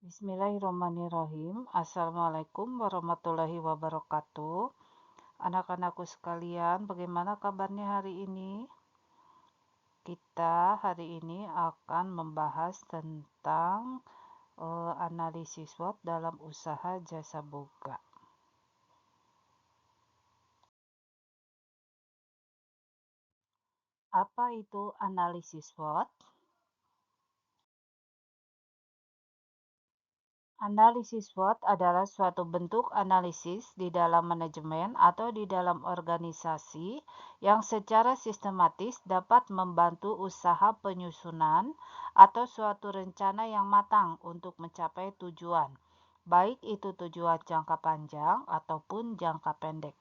Bismillahirrahmanirrahim. Assalamualaikum warahmatullahi wabarakatuh. Anak-anakku sekalian, bagaimana kabarnya hari ini? Kita hari ini akan membahas tentang analisis SWOT dalam usaha jasa boga. Apa itu analisis SWOT? Analisis SWOT adalah suatu bentuk analisis di dalam manajemen atau di dalam organisasi yang secara sistematis dapat membantu usaha penyusunan atau suatu rencana yang matang untuk mencapai tujuan, baik itu tujuan jangka panjang ataupun jangka pendek.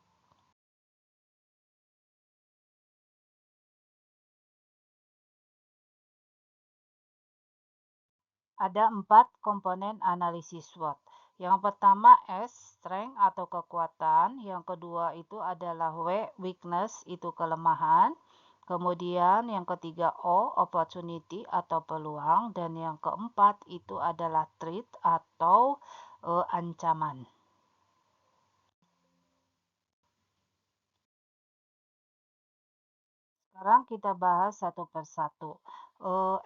Ada 4 komponen analisis SWOT. Yang pertama S, strength atau kekuatan. Yang kedua itu adalah W, weakness, itu kelemahan. Kemudian yang ketiga O, opportunity atau peluang. Dan yang keempat itu adalah threat atau ancaman. Sekarang kita bahas satu persatu.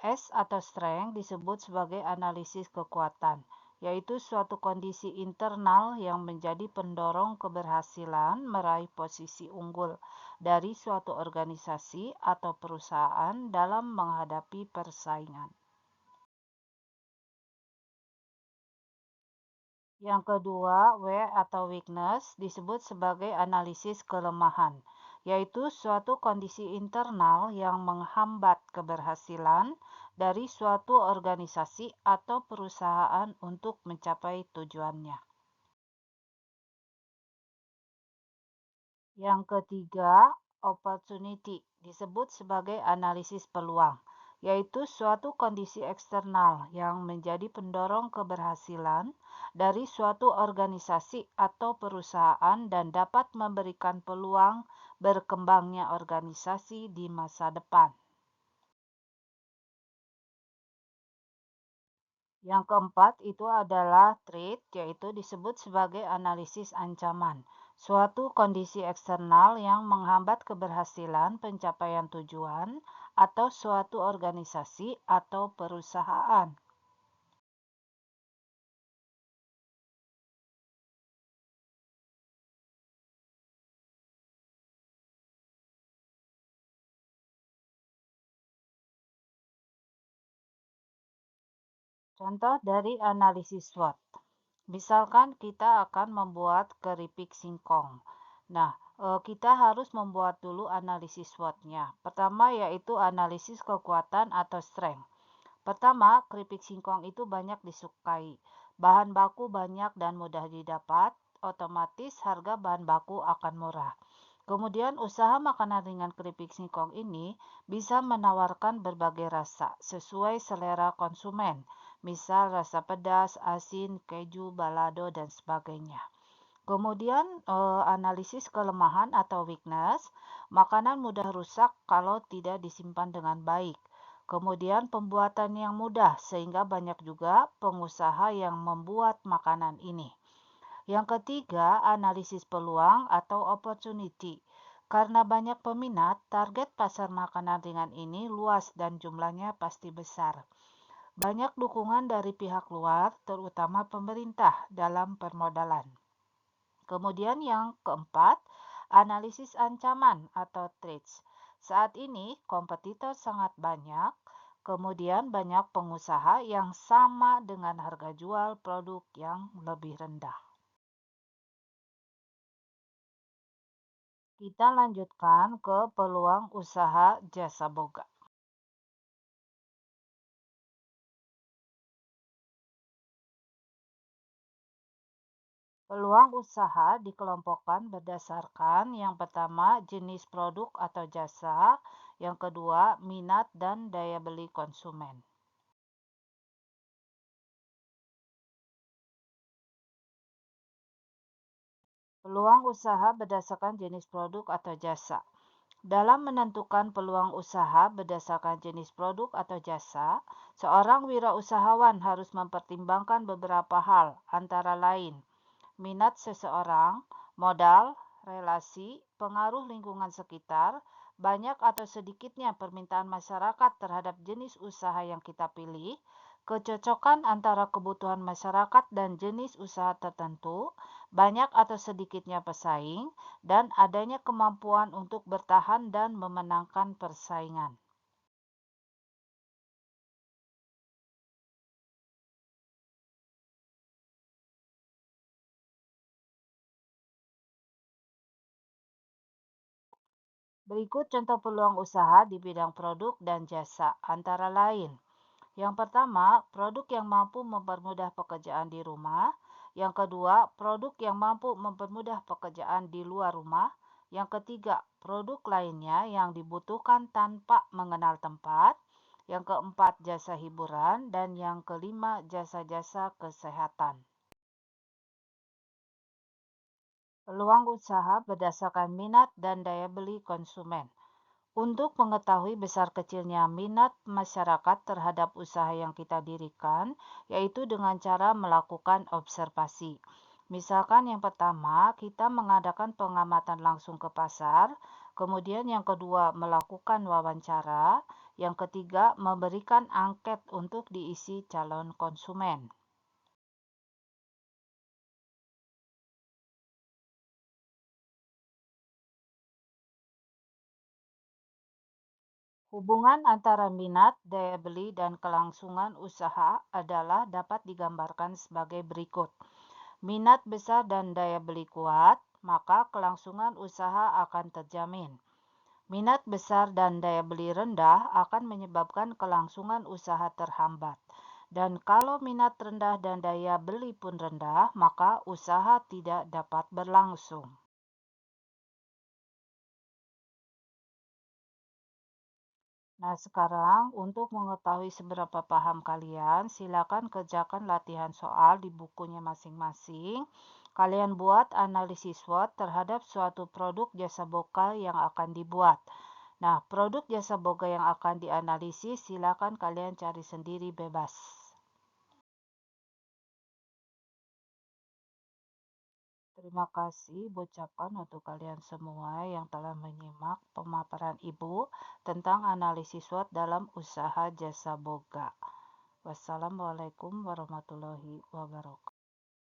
S atau strength disebut sebagai analisis kekuatan, yaitu suatu kondisi internal yang menjadi pendorong keberhasilan meraih posisi unggul dari suatu organisasi atau perusahaan dalam menghadapi persaingan. Yang kedua, W atau weakness disebut sebagai analisis kelemahan, yaitu suatu kondisi internal yang menghambat keberhasilan dari suatu organisasi atau perusahaan untuk mencapai tujuannya. Yang ketiga, opportunity disebut sebagai analisis peluang, yaitu suatu kondisi eksternal yang menjadi pendorong keberhasilan dari suatu organisasi atau perusahaan dan dapat memberikan peluang berkembangnya organisasi di masa depan. Yang keempat itu adalah threat, yaitu disebut sebagai analisis ancaman, suatu kondisi eksternal yang menghambat keberhasilan pencapaian tujuan atau suatu organisasi atau perusahaan. Contoh dari analisis SWOT. Misalkan kita akan membuat keripik singkong. Nah, kita harus membuat dulu analisis SWOT-nya. Pertama yaitu analisis kekuatan atau strength. Pertama, keripik singkong itu banyak disukai. Bahan baku banyak dan mudah didapat, otomatis harga bahan baku akan murah. Kemudian usaha makanan ringan keripik singkong ini bisa menawarkan berbagai rasa sesuai selera konsumen, misal rasa pedas, asin, keju, balado, dan sebagainya. Kemudian analisis kelemahan atau weakness, makanan mudah rusak kalau tidak disimpan dengan baik. Kemudian pembuatan yang mudah sehingga banyak juga pengusaha yang membuat makanan ini. Yang ketiga, analisis peluang atau opportunity. Karena banyak peminat, target pasar makanan ringan ini luas dan jumlahnya pasti besar. Banyak dukungan dari pihak luar, terutama pemerintah, dalam permodalan. Kemudian yang keempat, analisis ancaman atau threats. Saat ini kompetitor sangat banyak, kemudian banyak pengusaha yang sama dengan harga jual produk yang lebih rendah. Kita lanjutkan ke peluang usaha jasa boga. Peluang usaha dikelompokkan berdasarkan yang pertama jenis produk atau jasa, yang kedua minat dan daya beli konsumen. Peluang usaha berdasarkan jenis produk atau jasa. Dalam menentukan peluang usaha berdasarkan jenis produk atau jasa, seorang wirausahawan harus mempertimbangkan beberapa hal, antara lain minat seseorang, modal, relasi, pengaruh lingkungan sekitar, banyak atau sedikitnya permintaan masyarakat terhadap jenis usaha yang kita pilih, kecocokan antara kebutuhan masyarakat dan jenis usaha tertentu, banyak atau sedikitnya pesaing, dan adanya kemampuan untuk bertahan dan memenangkan persaingan. Berikut contoh peluang usaha di bidang produk dan jasa, antara lain. Yang pertama, produk yang mampu mempermudah pekerjaan di rumah. Yang kedua, produk yang mampu mempermudah pekerjaan di luar rumah. Yang ketiga, produk lainnya yang dibutuhkan tanpa mengenal tempat. Yang keempat, jasa hiburan. Dan yang kelima, jasa-jasa kesehatan. Peluang usaha berdasarkan minat dan daya beli konsumen. Untuk mengetahui besar kecilnya minat masyarakat terhadap usaha yang kita dirikan, yaitu dengan cara melakukan observasi. Misalkan yang pertama, kita mengadakan pengamatan langsung ke pasar, kemudian yang kedua melakukan wawancara, yang ketiga memberikan angket untuk diisi calon konsumen. Hubungan antara minat, daya beli, dan kelangsungan usaha adalah dapat digambarkan sebagai berikut. Minat besar dan daya beli kuat, maka kelangsungan usaha akan terjamin. Minat besar dan daya beli rendah akan menyebabkan kelangsungan usaha terhambat. Dan kalau minat rendah dan daya beli pun rendah, maka usaha tidak dapat berlangsung. Nah, sekarang untuk mengetahui seberapa paham kalian, silakan kerjakan latihan soal di bukunya masing-masing. Kalian buat analisis SWOT terhadap suatu produk jasa boga yang akan dibuat. Nah, produk jasa boga yang akan dianalisis, silakan kalian cari sendiri bebas. Terima kasih ucapkan untuk kalian semua yang telah menyimak pemaparan Ibu tentang analisis SWOT dalam usaha jasa boga. Wassalamualaikum warahmatullahi wabarakatuh.